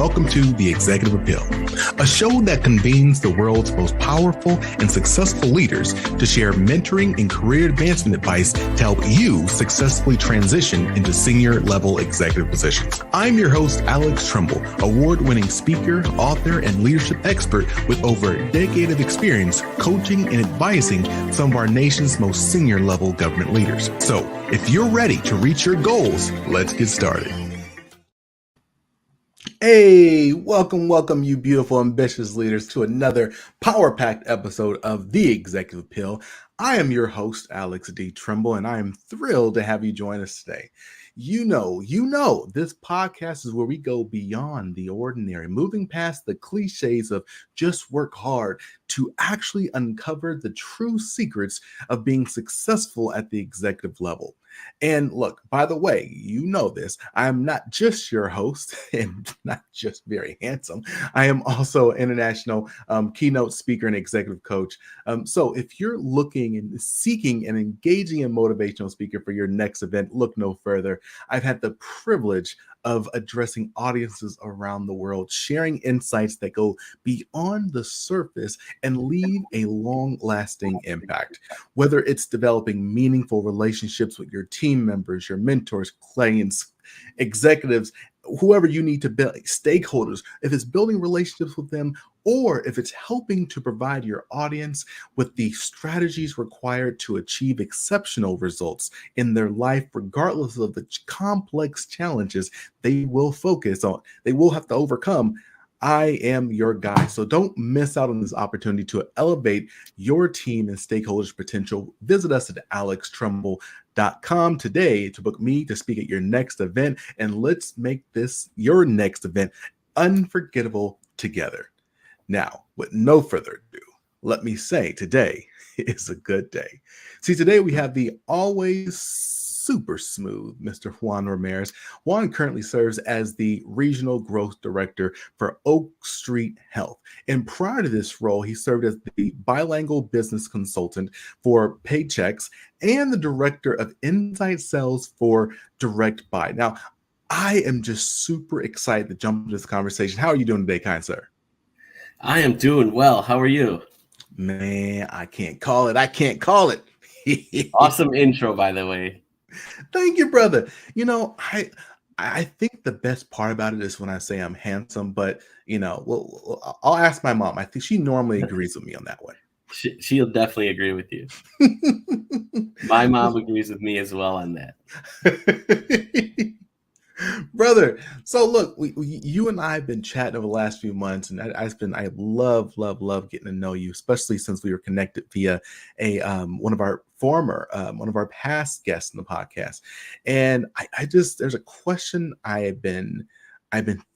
welcome to The Executive Appeal, a show that convenes the world's most powerful and successful leaders to share mentoring and career advancement advice to help you successfully transition into senior level executive positions. I'm your host, Alex Tremble, award-winning speaker, author, and leadership expert with over a decade of experience coaching and advising some of our nation's most senior level government leaders. So if you're ready to reach your goals, let's get started. Hey, welcome, you beautiful, ambitious leaders, to another power-packed episode of The Executive Appeal. I am your host, Alex D. Tremble, and I am thrilled to have you join us today. You know, this podcast is where we go beyond the ordinary, moving past the cliches of just work hard to actually uncover the true secrets of being successful at the executive level. And look, by the way, you know this, I'm not just your host and not just very handsome. I am also an international keynote speaker and executive coach. So if you're looking and seeking an engaging and motivational speaker for your next event, look no further. I've had the privilege of addressing audiences around the world, sharing insights that go beyond the surface and leave a long-lasting impact. Whether it's developing meaningful relationships with your team members, your mentors, clients, executives, whoever you need to build, stakeholders, if it's building relationships with them, or if it's helping to provide your audience with the strategies required to achieve exceptional results in their life, regardless of the complex challenges they will focus on, they will have to overcome, I am your guy. So don't miss out on this opportunity to elevate your team and stakeholders' potential. Visit us at alextremble.com today to book me to speak at your next event, and let's make this your next event unforgettable together. Now, with no further ado, let me say today is a good day. See, today we have the always super smooth Mr. Juan Ramirez. Juan currently serves as the Regional Growth Director for Oak Street Health. And prior to this role, he served as the bilingual business consultant for Paychecks and the Director of Inside Sales for Direct Buy. Now, I am just super excited to jump into this conversation. How are you doing today, kind sir? I am doing well. How are you? Man, I can't call it. Awesome intro, by the way. Thank you, brother. You know, I think the best part about it is when I say I'm handsome, but well, I'll ask my mom. I think she normally agrees with me on that one. She'll definitely agree with you. My mom agrees with me as well on that. Brother, so look, you and I have been chatting over the last few months, and I love getting to know you, especially since we were connected via one of our past guests in the podcast. And there's a question I've been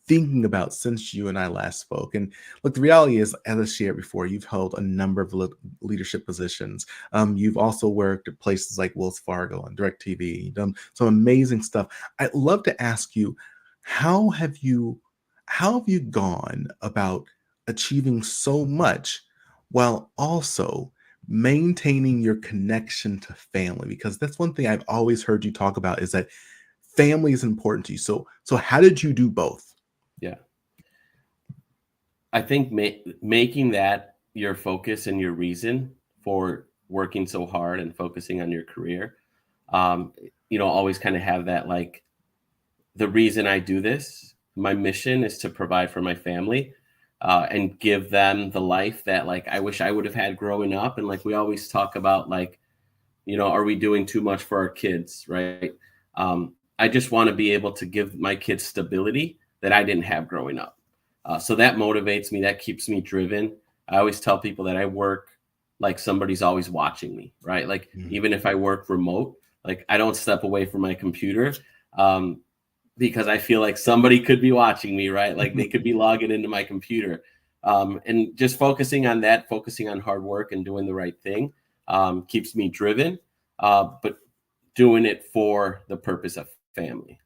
thinking about since you and I last spoke. And look, the reality is, as I shared before, you've held a number of leadership positions. You've also worked at places like Wells Fargo and DirecTV. You've done some amazing stuff. I'd love to ask you, how have you gone about achieving so much while also maintaining your connection to family? Because that's one thing I've always heard you talk about, is that family is important to you. So how did you do both? Yeah. I think making that your focus and your reason for working so hard and focusing on your career, always kind of have that, like, the reason I do this, my mission is to provide for my family and give them the life that, like, I wish I would have had growing up. And like we always talk about, like, are we doing too much for our kids, right? I just want to be able to give my kids stability that I didn't have growing up. So that motivates me. That keeps me driven. I always tell people that I work like somebody's always watching me, right? Like, even if I work remote, like, I don't step away from my computer because I feel like somebody could be watching me, right? Like, they could be logging into my computer. And just focusing on that, focusing on hard work and doing the right thing keeps me driven, but doing it for the purpose of family.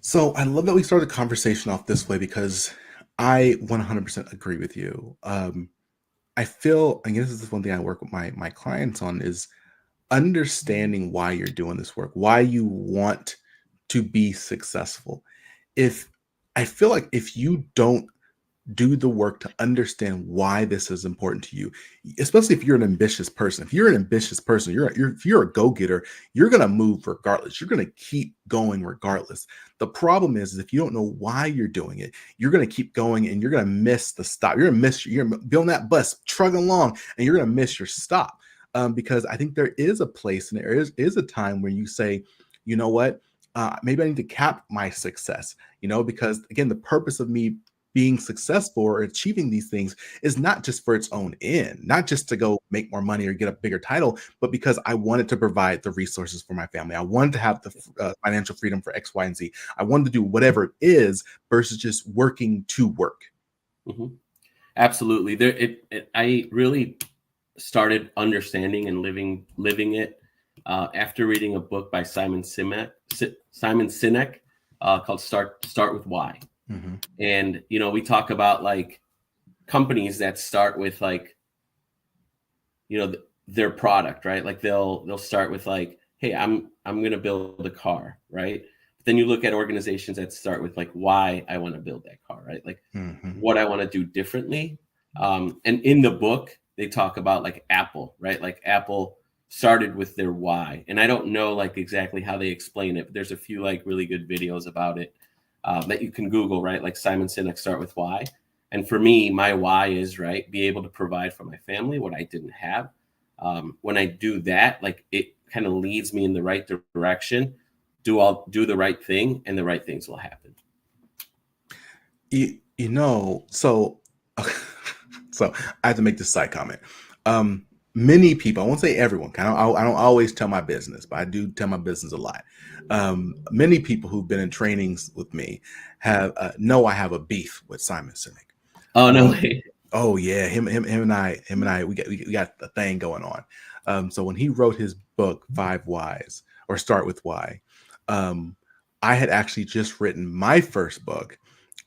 So I love that we started the conversation off this way, because I 100% agree with you. I feel, and this is one thing I work with my clients on, is understanding why you're doing this work, why you want to be successful. If I feel like if you don't do the work to understand why this is important to you, especially if you're an ambitious person. If you're an ambitious person, if you're a go-getter, you're going to move regardless. You're going to keep going regardless. The problem is if you don't know why you're doing it, you're going to keep going and you're going to miss the stop. You're going to be on that bus trucking along and you're going to miss your stop. Because I think there is a place and there is a time when you say, you know what, maybe I need to cap my success, because again, the purpose of me being successful or achieving these things is not just for its own end, not just to go make more money or get a bigger title, but because I wanted to provide the resources for my family. I wanted to have the financial freedom for X, Y, and Z. I wanted to do whatever it is versus just working to work. Mm-hmm. Absolutely. I really started understanding and living it after reading a book by Simon Sinek called Start with Why. Mm-hmm. And, we talk about like companies that start with like, their product, right? Like they'll start with like, hey, I'm going to build a car, right? But then you look at organizations that start with like, why I want to build that car, right? Like what I want to do differently. And in the book, they talk about like Apple, right? Like Apple started with their why. And I don't know like exactly how they explain it, but there's a few like really good videos about it. That you can Google, right? Like Simon Sinek, Start with Why. And for me, my why is, right, be able to provide for my family what I didn't have. When I do that, like it kind of leads me in the right direction. Do the right thing and the right things will happen. So so I have to make this side comment. Many people, I won't say everyone, I don't always tell my business, but I do tell my business a lot. Many people who've been in trainings with me have know I have a beef with Simon Sinek. Oh, no way. Oh yeah, him and I, we got a thing going on. So when he wrote his book 5 Whys or Start with Why, I had actually just written my first book.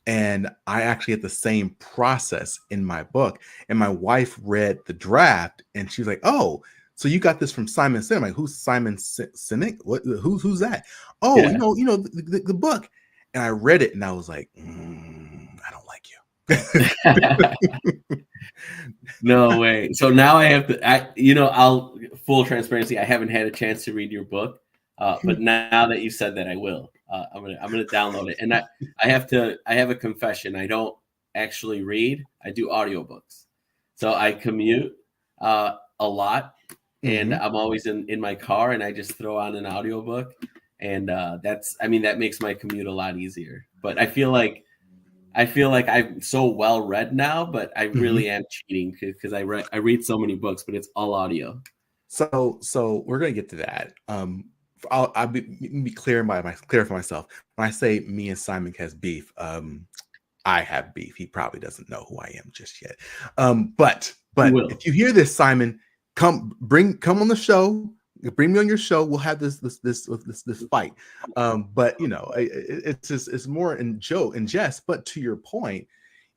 And I actually had the same process in my book. And my wife read the draft and she was like, oh, so you got this from Simon Sinek. I'm like, who's Simon Sinek? Who's that? Oh, Yeah. The book. And I read it and I was like, I don't like you. No way. So now I have to, I'll full transparency. I haven't had a chance to read your book, but now that you said that, I will. I'm gonna download it. And I have a confession. I don't actually read. I do audiobooks. So I commute a lot, and I'm always in my car, and I just throw on an audiobook, and that makes my commute a lot easier. But I feel like I'm so well read now, but I really am cheating because I read so many books, but it's all audio. So we're gonna get to that. I'll be clear for myself. When I say me and Simon has beef, I have beef. He probably doesn't know who I am just yet. But if you hear this, Simon, come on the show. Bring me on your show. We'll have this fight. But it's more in joke and jest. But to your point,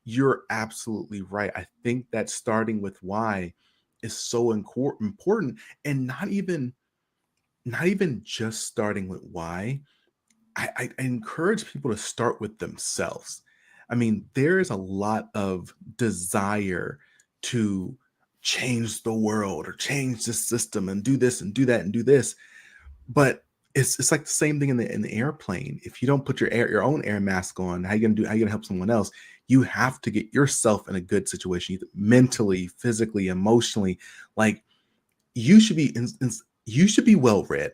you're absolutely right. I think that starting with why is so important, and not even just starting with why. I encourage people to start with themselves. I mean, there is a lot of desire to change the world or change the system and do this and do that and do this. But it's like the same thing in the airplane. If you don't put your own air mask on, how you gonna help someone else? You have to get yourself in a good situation, either mentally, physically, emotionally. Like you should be well read.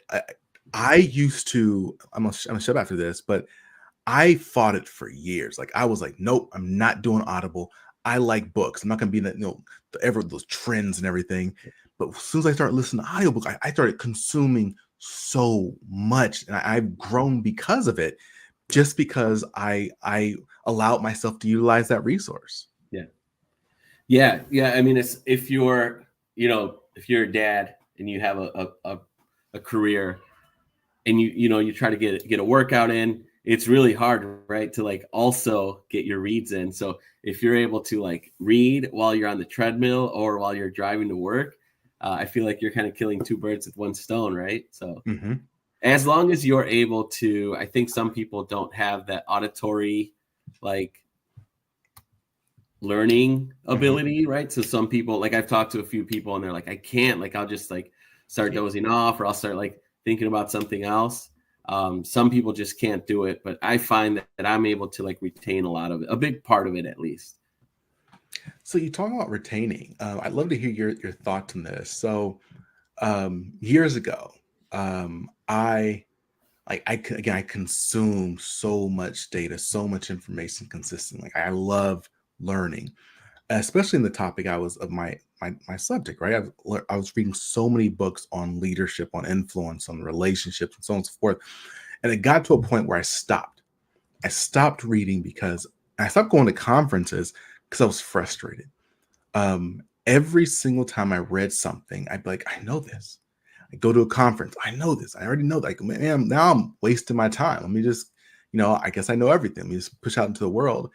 I used to, I'm gonna shut after this, but I fought it for years. Like I was like, nope, I'm not doing Audible. I like books. I'm not gonna be in that, those trends and everything. But as soon as I started listening to audiobooks, I started consuming so much, and I've grown because of it, just because I allowed myself to utilize that resource. Yeah. I mean, it's if you're a dad and you have a career and you try to get a workout in, it's really hard, right, to like also get your reads in. So if you're able to like read while you're on the treadmill or while you're driving to work, I feel like you're kind of killing two birds with one stone, right? So as long as you're able to, I think some people don't have that auditory like learning ability, right? So some people, like I've talked to a few people and they're like, I can't, like I'll just like start dozing off, or I'll start like thinking about something else. Some people just can't do it, but I find that I'm able to like retain a lot of it, a big part of it at least. So you talk about retaining. I'd love to hear your thoughts on this. So years ago, I consume so much data, so much information consistently. I love learning, especially in the topic I was of my subject, right? I was reading so many books on leadership, on influence, on relationships, and so on and so forth. And it got to a point where I stopped. I stopped reading because I stopped going to conferences because I was frustrated. Every single time I read something, I'd be like, I know this. I go to a conference, I know this. I already know that. Like, man, now I'm wasting my time. Let me just, I guess I know everything. Let me just push out into the world.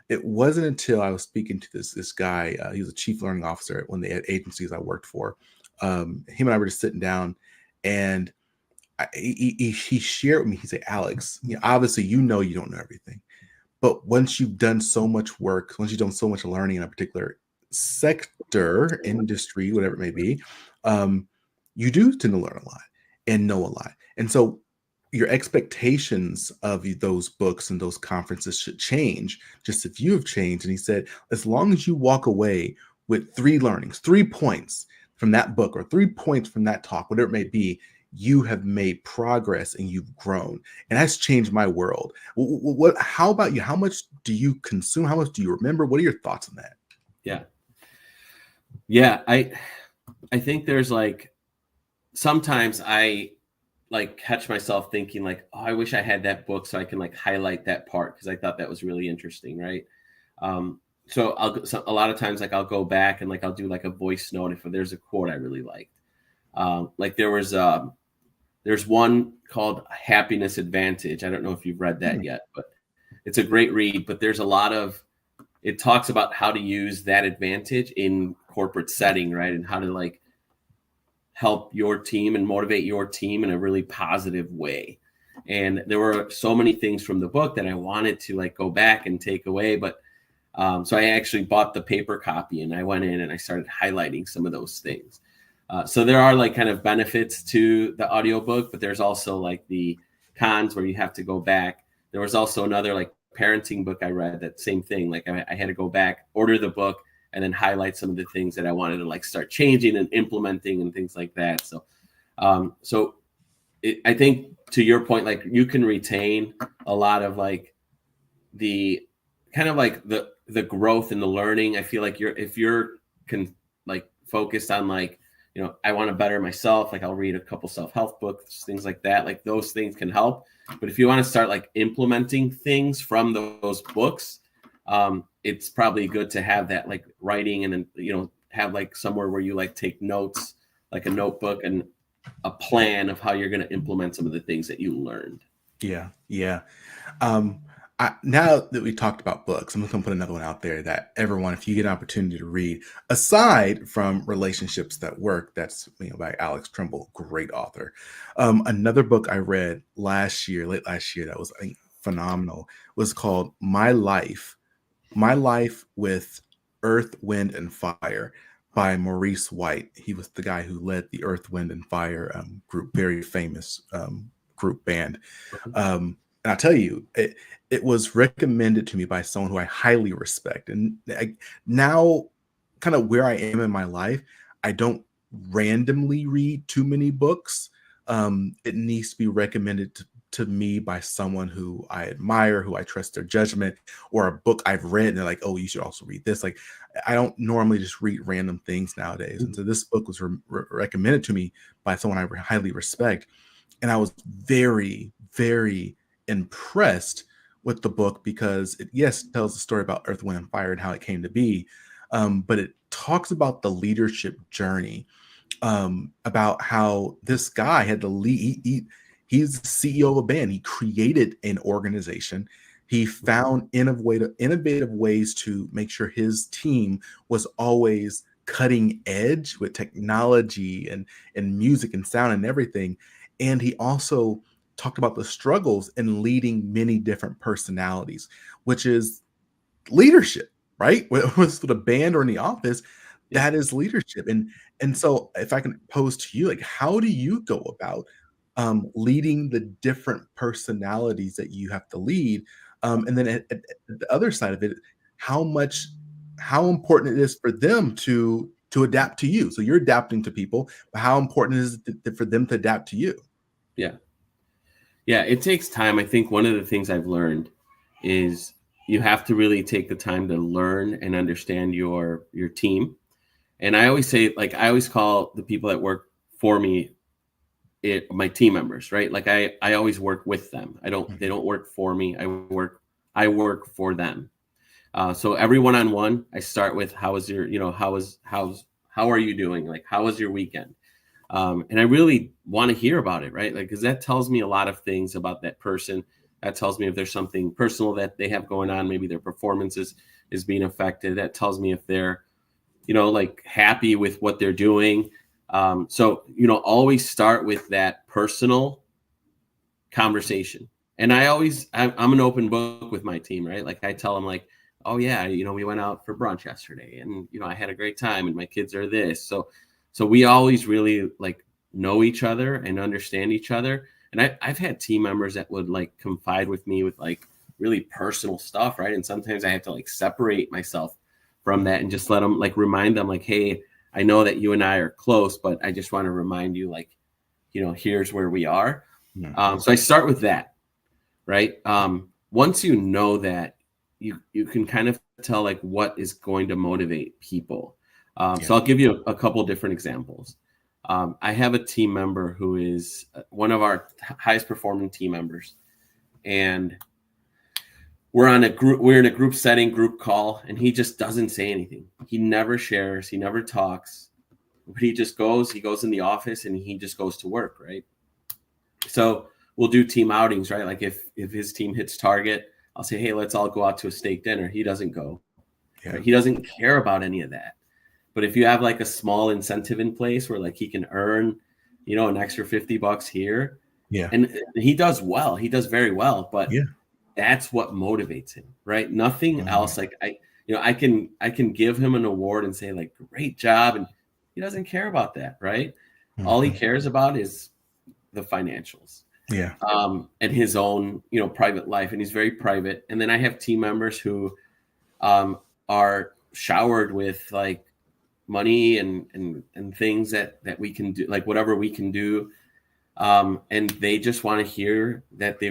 It wasn't until I was speaking to this guy. He was a chief learning officer at one of the agencies I worked for. Him and I were just sitting down, and he shared with me. He said, Alex, obviously you don't know everything, but once you've done so much work, once you've done so much learning in a particular sector, industry, whatever it may be, you do tend to learn a lot and know a lot. And so your expectations of those books and those conferences should change, just if you have changed. And he said, as long as you walk away with 3 learnings, 3 points from that book, or 3 points from that talk, whatever it may be, you have made progress and you've grown. And that's changed my world. How about you? How much do you consume? How much do you remember? What are your thoughts on that? Yeah. I think there's like, sometimes I like catch myself thinking like, oh, I wish I had that book so I can like highlight that part, because I thought that was really interesting, right? So a lot of times like I'll go back and like I'll do like a voice note if there's a quote I really liked. Like there's one called Happiness Advantage. I don't know if you've read that yet, but it's a great read. But there's a lot of, it talks about how to use that advantage in corporate setting, right? And how to like help your team and motivate your team in a really positive way. And there were so many things from the book that I wanted to like go back and take away. But so I actually bought the paper copy and I went in and I started highlighting some of those things. So there are like kind of benefits to the audiobook, but there's also like the cons where you have to go back. There was also another like parenting book I read, that same thing. Like I had to go back, order the book, and then highlight some of the things that I wanted to like start changing and implementing and things like that. So, I think to your point, like you can retain a lot of like the kind of like the growth and the learning. I feel like if you're like focused on like, I want to better myself, like I'll read a couple self-help books, things like that. Like those things can help. But if you want to start like implementing things from those books, it's probably good to have that like writing, and then, have like somewhere where you like take notes, like a notebook, and a plan of how you're going to implement some of the things that you learned. Yeah. Now that we talked about books, I'm just going to put another one out there that everyone, if you get an opportunity to read, aside from Relationships That Work, that's by Alex Tremble, great author. Another book I read late last year, that was phenomenal, was called My Life with Earth, Wind, and Fire by Maurice White. He was the guy who led the Earth, Wind, and Fire group, very famous group band. And I'll tell you, it was recommended to me by someone who I highly respect. And now, kind of where I am in my life, I don't randomly read too many books. It needs to be recommended to me by someone who I admire, who I trust their judgment, or a book I've read and they're like, oh, you should also read this. Like, I don't normally just read random things nowadays. And so this book was recommended to me by someone I highly respect. And I was very, very impressed with the book because it tells the story about Earth, Wind, and Fire and how it came to be. But it talks about the leadership journey, about how this guy had to lead. He's the CEO of a band. He created an organization. He found innovative ways to make sure his team was always cutting edge with technology and music and sound and everything. And he also talked about the struggles in leading many different personalities, which is leadership, right? Whether it's with a band or in the office, Yeah. that is leadership. And so if I can pose to you, like, how do you go about leading the different personalities that you have to lead? And then at the other side of it, how much how important it is for them to adapt to you. So you're adapting to people, but how important is it for them to adapt to you? Yeah. Yeah, it takes time. I think one of the things I've learned is you have to really take the time to learn and understand your team. And I always say, like, I always call the people that work for me my team members, right? Like I always work with them. They Mhm. don't work for me. I work for them. So every one-on-one, I start with how is your, how are you doing? Like, how was your weekend? And I really want to hear about it, right? Like, because that tells me a lot of things about that person. That tells me if there's something personal that they have going on. Maybe their performance is being affected. That tells me if they're, like happy with what they're doing. So, always start with that personal conversation. And I'm an open book with my team, right? Like I tell them like, oh yeah, we went out for brunch yesterday and, I had a great time and my kids are this. So we always really like know each other and understand each other. And I've had team members that would like confide with me with like really personal stuff, right? And sometimes I have to like separate myself from that and just let them like remind them like, hey, I know that you and I are close, but I just want to remind you like, here's where we are. Mhm. So I start with that, right? Once you know that, you can kind of tell like what is going to motivate people. So Yeah. I'll give you a couple different examples. I have a team member who is one of our highest performing team members, and we're in a group setting, group call, and he just doesn't say anything. He never shares, he never talks, but he goes in the office and he just goes to work, right? So we'll do team outings, right? Like if his team hits target, I'll say, hey, let's all go out to a steak dinner. He doesn't go, Yeah. right? He doesn't care about any of that. But if you have like a small incentive in place where like he can earn, an extra $50 here, Yeah. and he does well, he does very well, but Yeah. that's what motivates him, right? Nothing Mhm. else. Like I can give him an award and say like, great job. And he doesn't care about that, right? All he Mhm. cares about is the financials, Yeah. and his own, private life. And he's very private. And then I have team members who are showered with like money and things that we can do, like whatever we can do. And they just want to hear that they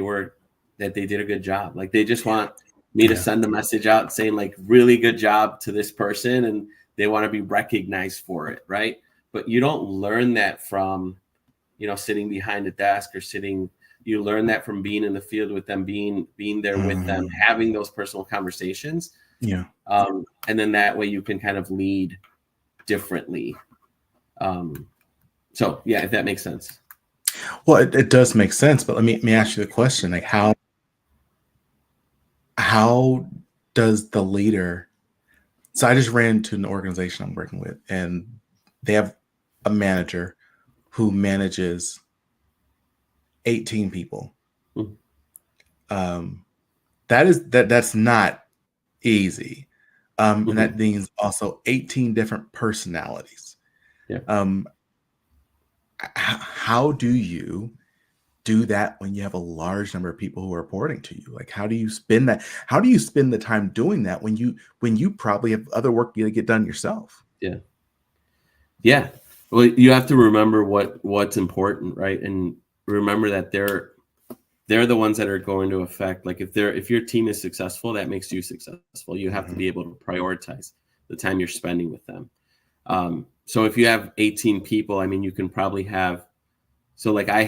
did a good job. Like they just want me to Yeah. send a message out saying like, really good job to this person. And they want to be recognized for it. Right. But you don't learn that from, sitting behind a desk or you learn that from being in the field with them, being there with them, Mhm. having those personal conversations. Yeah. And then that way you can kind of lead differently. So yeah, if that makes sense. Well, it does make sense, but let me ask you the question, like how does the leader so I just ran to an organization I'm working with, and they have a manager who manages 18 people. Mhm. Um, that's not easy. And Mhm. that means also 18 different personalities. Yeah. Um, how do you do that when you have a large number of people who are reporting to you? Like, how do you spend that? How do you spend the time doing that when you probably have other work you to get done yourself? Yeah. Yeah. Well, you have to remember what's important, right? And remember that they're the ones that are going to affect, like if your team is successful, that makes you successful. You have to Mhm. be able to prioritize the time you're spending with them. So if you have 18 people, I mean, you can probably have, so like I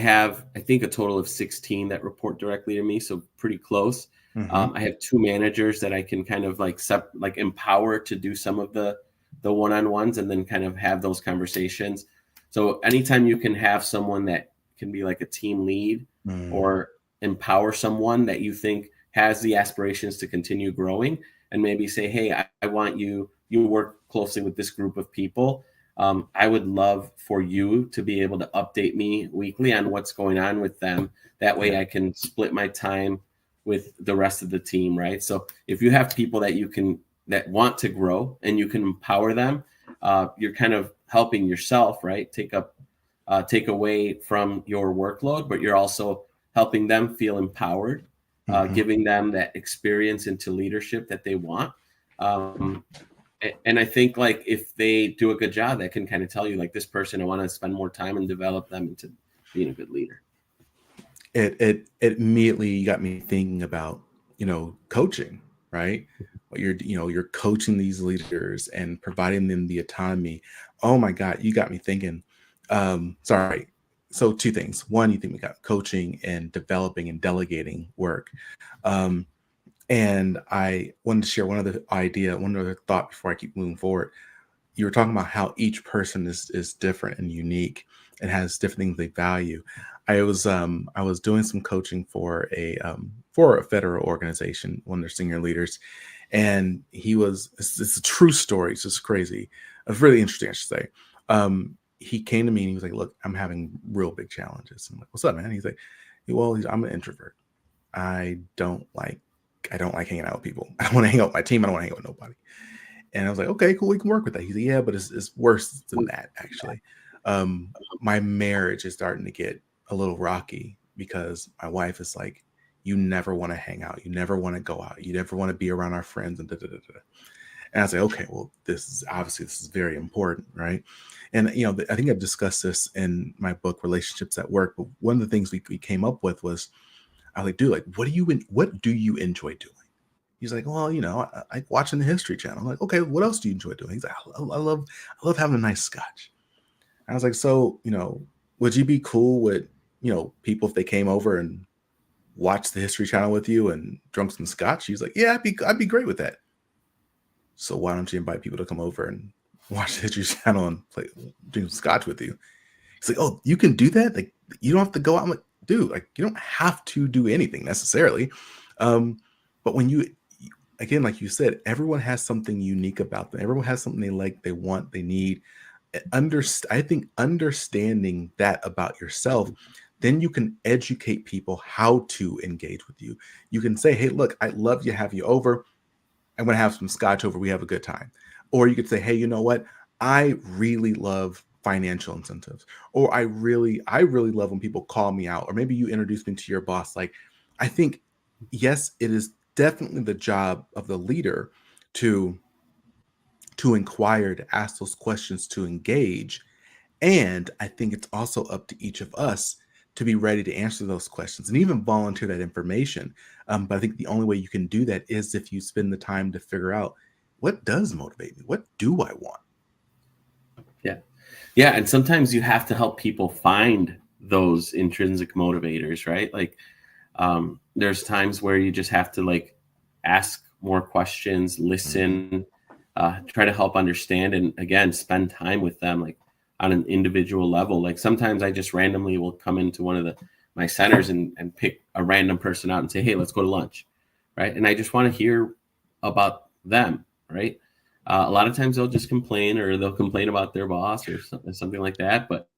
think a total of 16 that report directly to me. So pretty close. Mhm. I have 2 managers that I can kind of like empower to do some of the one-on-ones and then kind of have those conversations. So anytime you can have someone that can be like a team lead Mm. or empower someone that you think has the aspirations to continue growing, and maybe say, hey, I want you work closely with this group of people. I would love for you to be able to update me weekly on what's going on with them. That way I can split my time with the rest of the team, right? So if you have people that want to grow and you can empower them, you're kind of helping yourself, right? Take away from your workload, but you're also helping them feel empowered, giving them that experience into leadership that they want. And I think like if they do a good job, that can kind of tell you like this person, I want to spend more time and develop them into being a good leader. It immediately got me thinking about, coaching, right? You're coaching these leaders and providing them the autonomy. Oh my God, you got me thinking. Sorry. So two things. One, you think we got coaching and developing and delegating work. And I wanted to share one other thought before I keep moving forward. You were talking about how each person is different and unique and has different things they value. I was doing some coaching for a federal organization, one of their senior leaders, and it's a true story. It's just crazy. It's really interesting, I should say. He came to me and he was like, "Look, I'm having real big challenges." I'm like, "What's up, man?" He's like, "Well, I'm an introvert. I don't like hanging out with people. I don't want to hang out with my team. I don't want to hang out with nobody." And I was like, "Okay, cool. We can work with that." He's like, "Yeah, but it's worse than that, actually. My marriage is starting to get a little rocky because my wife is like, you never want to hang out. You never want to go out. You never want to be around our friends." And And I was like, "Okay, well, this is very important, right?" And I think I've discussed this in my book, Relationships at Work. But one of the things we came up with was, I was like, "Dude, like, what do you enjoy doing?" He's like, "Well, I like watching the History Channel." I'm like, "Okay, what else do you enjoy doing?" He's like, I love having a nice scotch." I was like, "So, would you be cool with, people if they came over and watched the History Channel with you and drunk some scotch?" He's like, "Yeah, I'd be great with that." "So why don't you invite people to come over and watch the History Channel and drink some scotch with you?" He's like, "Oh, you can do that? Like, you don't have to go out." I'm like, "Dude, like, you don't have to do anything necessarily." But when again, like you said, everyone has something unique about them. Everyone has something they like, they want, they need. I think understanding that about yourself, then you can educate people how to engage with you. You can say, "Hey, look, I'd love to have you over. I'm going to have some scotch over. We have a good time." Or you could say, "Hey, you know what? I really love financial incentives." Or I really love when people call me out." Or maybe you introduce me to your boss. Like, I think, yes, it is definitely the job of the leader to inquire, to ask those questions, to engage. And I think it's also up to each of us to be ready to answer those questions and even volunteer that information. But I think the only way you can do that is if you spend the time to figure out, what does motivate me? What do I want? Yeah. Yeah. And sometimes you have to help people find those intrinsic motivators, right? Like, there's times where you just have to like ask more questions, listen, try to help understand, and again, spend time with them like on an individual level. Like sometimes I just randomly will come into one of my centers and pick a random person out and say, "Hey, let's go to lunch." Right. And I just want to hear about them. Right. A lot of times they'll just complain, or they'll complain about their boss or something like that. But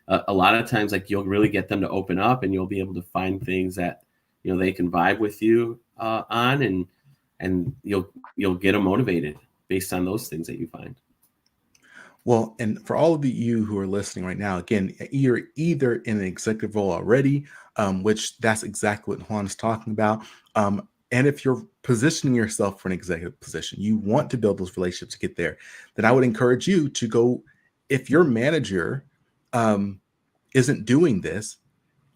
a lot of times, like, you'll really get them to open up, and you'll be able to find things that they can vibe with you on, and you'll get them motivated based on those things that you find. Well, and for all of you who are listening right now, again, you're either in an executive role already, which that's exactly what Juan is talking about. And if you're positioning yourself for an executive position, you want to build those relationships to get there, then I would encourage you to go. If your manager isn't doing this,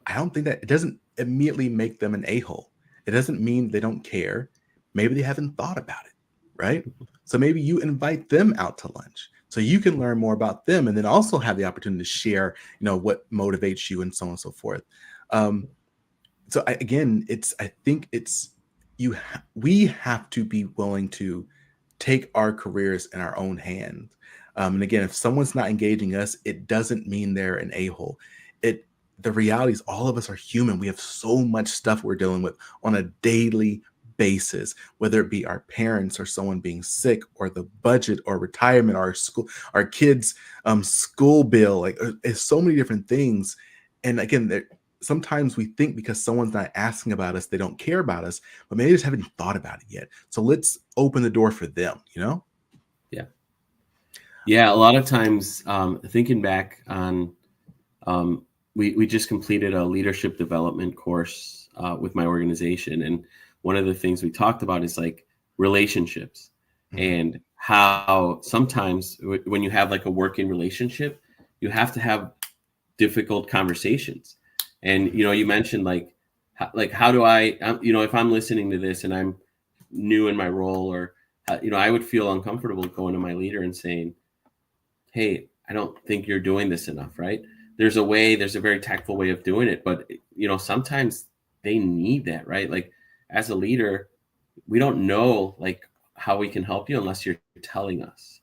I don't think that it doesn't immediately make them an a-hole. It doesn't mean they don't care. Maybe they haven't thought about it, right? So maybe you invite them out to lunch so you can learn more about them, and then also have the opportunity to share, what motivates you and so on and so forth. Um, I think it's we have to be willing to take our careers in our own hands. And again, if someone's not engaging us, it doesn't mean they're an a-hole. The reality is all of us are human. We have so much stuff we're dealing with on a daily basis, whether it be our parents or someone being sick or the budget or retirement or our school, our kids' school bill. Like it's so many different things. And again, sometimes we think because someone's not asking about us, they don't care about us, but maybe they just haven't thought about it yet. So let's open the door for them, you know? Yeah. Yeah. A lot of times, thinking back on, we just completed a leadership development course with my organization. And one of the things we talked about is like relationships and how sometimes when you have like a working relationship, you have to have difficult conversations. And, you mentioned like how do I, if I'm listening to this and I'm new in my role or, I would feel uncomfortable going to my leader and saying, hey, I don't think you're doing this enough, right? There's a very tactful way of doing it, but sometimes they need that, right? Like as a leader, we don't know like how we can help you unless you're telling us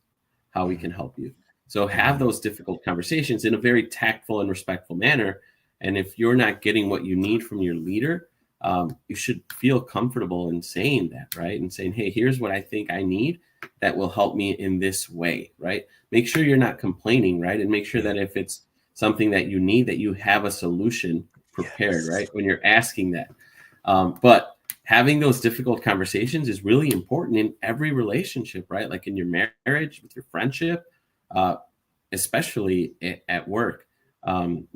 how we can help you. So have those difficult conversations in a very tactful and respectful manner. And if you're not getting what you need from your leader, you should feel comfortable in saying that, right? And saying, hey, here's what I think I need that will help me in this way, right? Make sure you're not complaining, right? And make sure that if it's something that you need, that you have a solution prepared, right? When you're asking that. But having those difficult conversations is really important in every relationship, right? Like in your marriage, with your friendship, especially at work. I'm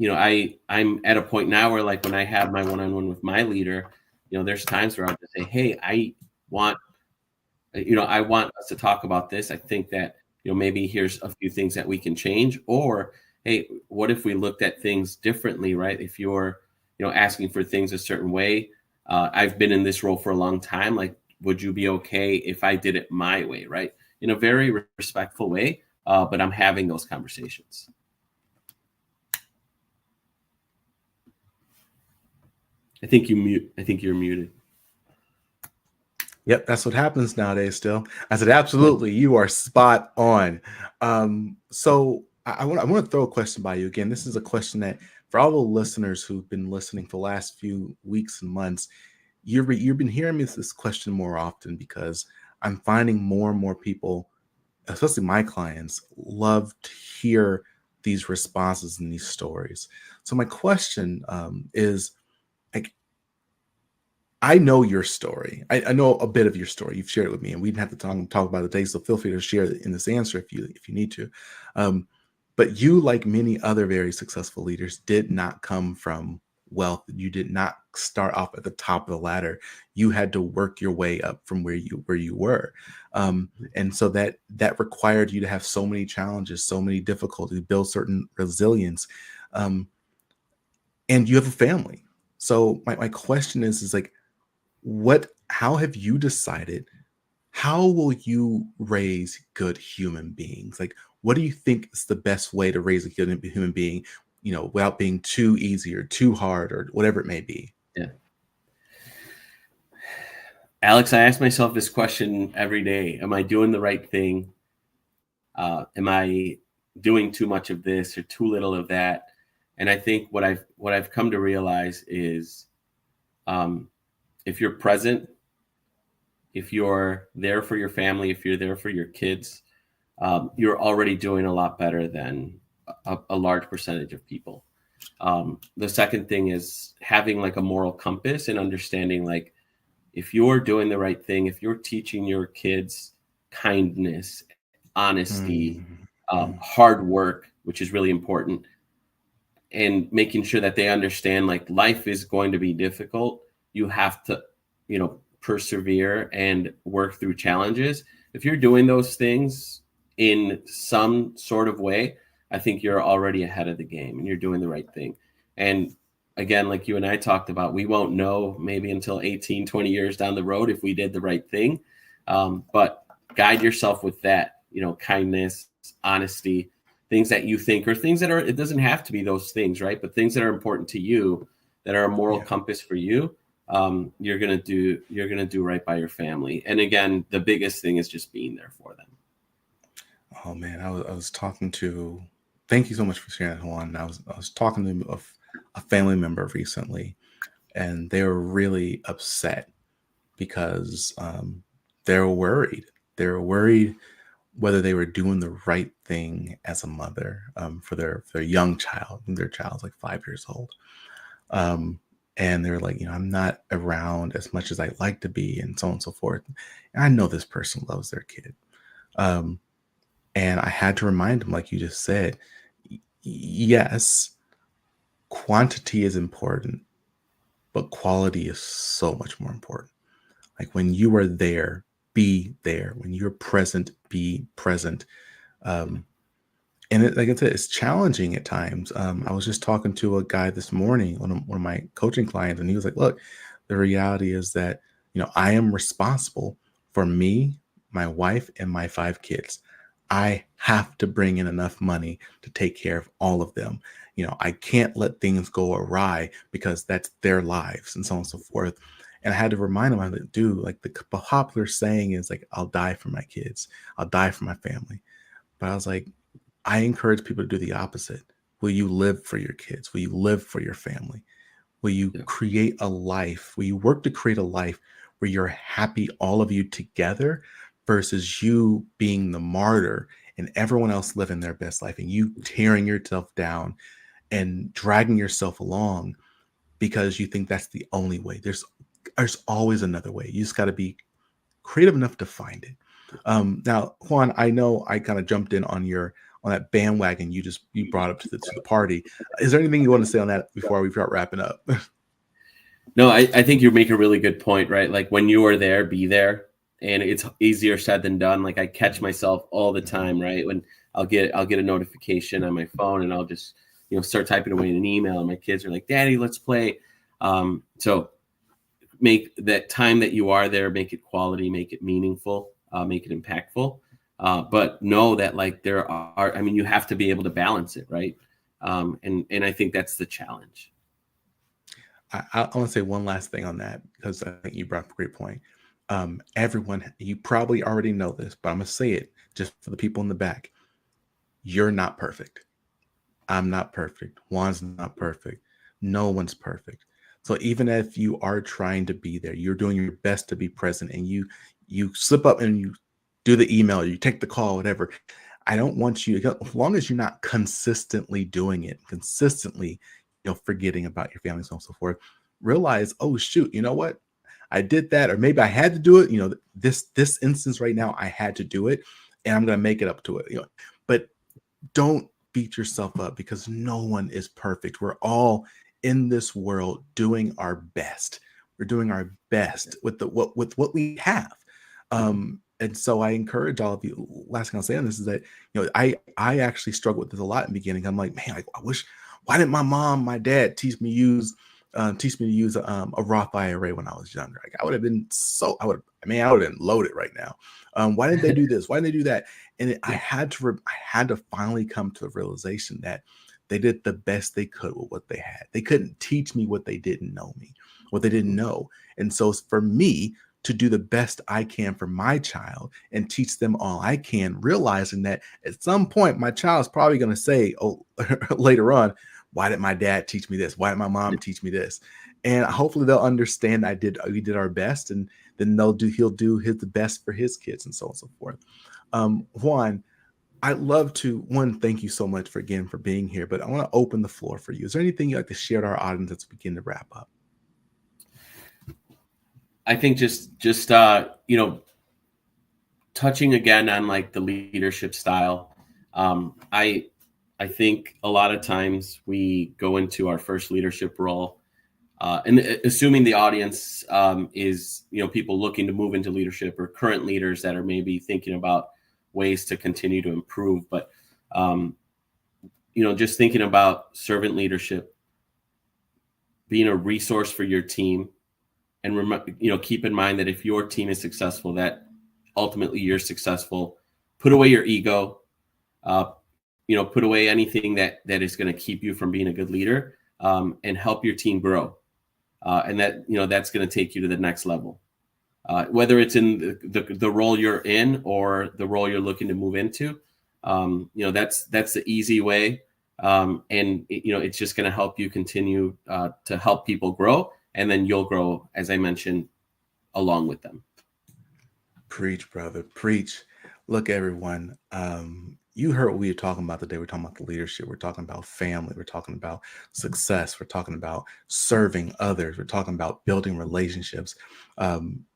at a point now where like when I have my one-on-one with my leader, there's times where I'll just say, hey, I want us to talk about this. I think that, maybe here's a few things that we can change, or, hey, what if we looked at things differently, right? If you're, asking for things a certain way, I've been in this role for a long time. Like, would you be okay if I did it my way, right? In a very respectful way, but I'm having those conversations. I think you're muted. Yep, that's what happens nowadays still. I said, absolutely, you are spot on. So I want to throw a question by you. Again, this is a question that for all the listeners who've been listening for the last few weeks and months, you've been hearing me this question more often because I'm finding more and more people, especially my clients, love to hear these responses and these stories. So my question is, like, I know your story. I know a bit of your story. You've shared it with me, and we didn't have to talk about it today. So feel free to share it in this answer if you need to. But you, like many other very successful leaders, did not come from wealth. You did not start off at the top of the ladder. You had to work your way up from where you were, and so that required you to have so many challenges, so many difficulties, build certain resilience, and you have a family. So my question is like, how have you decided, how will you raise good human beings? Like, what do you think is the best way to raise a good human being, without being too easy or too hard or whatever it may be? Yeah. Alex, I ask myself this question every day. Am I doing the right thing? Am I doing too much of this or too little of that? And I think what I've come to realize is, if you're present, if you're there for your family, if you're there for your kids, you're already doing a lot better than a large percentage of people. The second thing is having like a moral compass and understanding, like, if you're doing the right thing, if you're teaching your kids kindness, honesty, hard work, which is really important, and making sure that they understand like life is going to be difficult. You have to, persevere and work through challenges. If you're doing those things in some sort of way, I think you're already ahead of the game and you're doing the right thing. And again, like you and I talked about, we won't know maybe until 18, 20 years down the road if we did the right thing. But guide yourself with that, kindness, honesty, things that you think, or things that it doesn't have to be those things, right? But things that are important to you, that are a moral compass for you. You're going to do right by your family. And again, the biggest thing is just being there for them. Oh man, I was talking to, thank you so much for sharing that, Juan. I was talking to a family member recently, and they were really upset because they were worried. They were worried whether they were doing the right thing as a mother for their young child. Their child's like 5 years old. And they're like, I'm not around as much as I'd like to be, and so on and so forth. And I know this person loves their kid. And I had to remind them, like you just said, yes, quantity is important, but quality is so much more important. Like when you are there, be there. When you're present, be present. And like I said, it's challenging at times. I was just talking to a guy this morning, one of my coaching clients, and he was like, look, the reality is that, I am responsible for me, my wife, and my 5 kids. I have to bring in enough money to take care of all of them. I can't let things go awry because that's their lives and so on and so forth. And I had to remind him, I was like, dude, like the popular saying is like, I'll die for my kids. I'll die for my family. But I was like, I encourage people to do the opposite. Will you live for your kids? Will you live for your family? Will you create a life? Will you work to create a life where you're happy, all of you together, versus you being the martyr and everyone else living their best life and you tearing yourself down and dragging yourself along because you think that's the only way? There's always another way. You just got to be creative enough to find it. Now, Juan, I know I kind of jumped in on that bandwagon you brought up to the party. Is there anything you want to say on that before we start wrapping up? No, I think you make a really good point, right? Like when you are there, be there. And it's easier said than done. Like I catch myself all the time, right? When I'll get a notification on my phone and I'll just, start typing away in an email and my kids are like, Daddy, let's play. So make that time that you are there, make it quality, make it meaningful, make it impactful. But know that like you have to be able to balance it, right? And I think that's the challenge. I want to say one last thing on that, because I think you brought up a great point. Everyone, you probably already know this, but I'm going to say it just for the people in the back. You're not perfect. I'm not perfect. Juan's not perfect. No one's perfect. So even if you are trying to be there, you're doing your best to be present, and you slip up and you do the email, you take the call, whatever. I don't want you, as long as you're not consistently doing it, consistently, forgetting about your family, so on and so forth, realize, oh shoot, you know what? I did that, or maybe I had to do it. This instance right now, I had to do it, and I'm going to make it up to it. But don't beat yourself up, because no one is perfect. We're all in this world doing our best. We're doing our best with what we have. And so I encourage all of you. Last thing I'll say on this is that, I actually struggled with this a lot in the beginning. I'm like, man, I wish, why didn't my dad teach me to use a Roth IRA when I was younger? Like I would have been loaded right now. Why didn't they do this? Why didn't they do that? And I had to finally come to the realization that they did the best they could with what they had. They couldn't teach me what they didn't know. And so it's for me to do the best I can for my child and teach them all I can, realizing that at some point my child's probably going to say, oh, later on, why did my dad teach me this? Why did my mom teach me this? And hopefully they'll understand we did our best, and then he'll do the best for his kids, and so on and so forth. Juan, I'd love to, thank you so much for being here, but I want to open the floor for you. Is there anything you'd like to share to our audience as we begin to wrap up? I think just touching again on like the leadership style. I think a lot of times we go into our first leadership role, and assuming the audience is people looking to move into leadership, or current leaders that are maybe thinking about ways to continue to improve. But just thinking about servant leadership, being a resource for your team. And keep in mind that if your team is successful, that ultimately you're successful. Put away your ego. Put away anything that is going to keep you from being a good leader, and help your team grow. And that's going to take you to the next level. Whether it's in the role you're in or the role you're looking to move into, that's the easy way. And it's just going to help you continue to help people grow. And then you'll grow, as I mentioned, along with them. Preach, brother, preach. Look, everyone, you heard what we were talking about today. We're talking about the leadership. We're talking about family. We're talking about success. We're talking about serving others. We're talking about building relationships.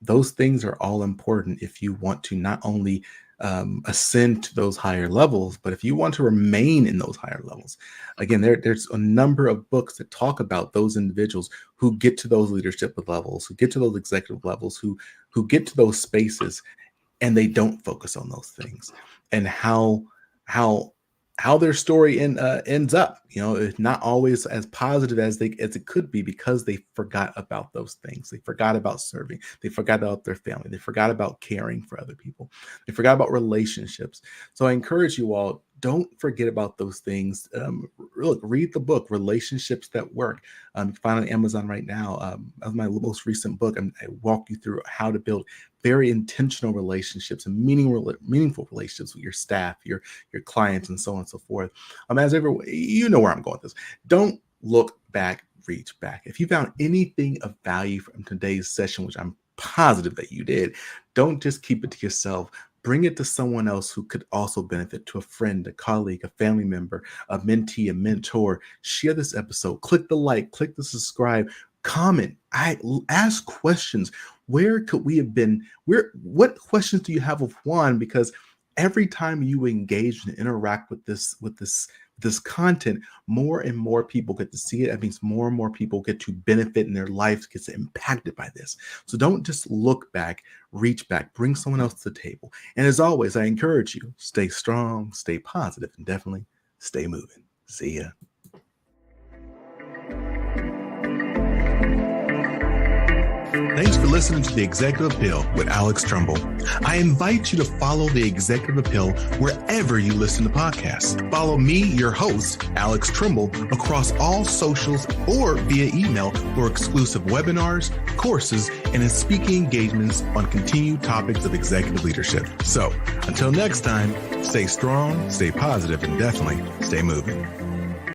Those things are all important if you want to not only ascend to those higher levels, but if you want to remain in those higher levels. Again, there's a number of books that talk about those individuals who get to those leadership levels, who get to those executive levels, who get to those spaces, and they don't focus on those things, and how their story ends up. It's not always as positive as it could be, because they forgot about those things. They forgot about serving. They forgot about their family. They forgot about caring for other people. They forgot about relationships. So I encourage you all, don't forget about those things. Look, read the book, Relationships That Work. You can find it on Amazon right now. That's my most recent book. I walk you through how to build very intentional relationships and meaningful relationships with your staff, your clients, and so on and so forth. As everyone, you know where I'm going with this. Don't look back, reach back. If you found anything of value from today's session, which I'm positive that you did, don't just keep it to yourself. Bring it to someone else who could also benefit, to a friend, a colleague, a family member, a mentee, a mentor. Share this episode. Click the like, click the subscribe, comment. Ask questions. Where could we have been? What questions do you have of Juan? Because every time you engage and interact with this content, more and more people get to see it. That means more and more people get to benefit, and their lives gets impacted by this. So don't just look back, reach back, bring someone else to the table. And as always, I encourage you, stay strong, stay positive, and definitely stay moving. See ya. Thanks for listening to The Executive Appeal with Alex Tremble. I invite you to follow The Executive Appeal wherever you listen to podcasts. Follow me, your host, Alex Tremble, across all socials or via email for exclusive webinars, courses, and speaking engagements on continued topics of executive leadership. So until next time, stay strong, stay positive, and definitely stay moving.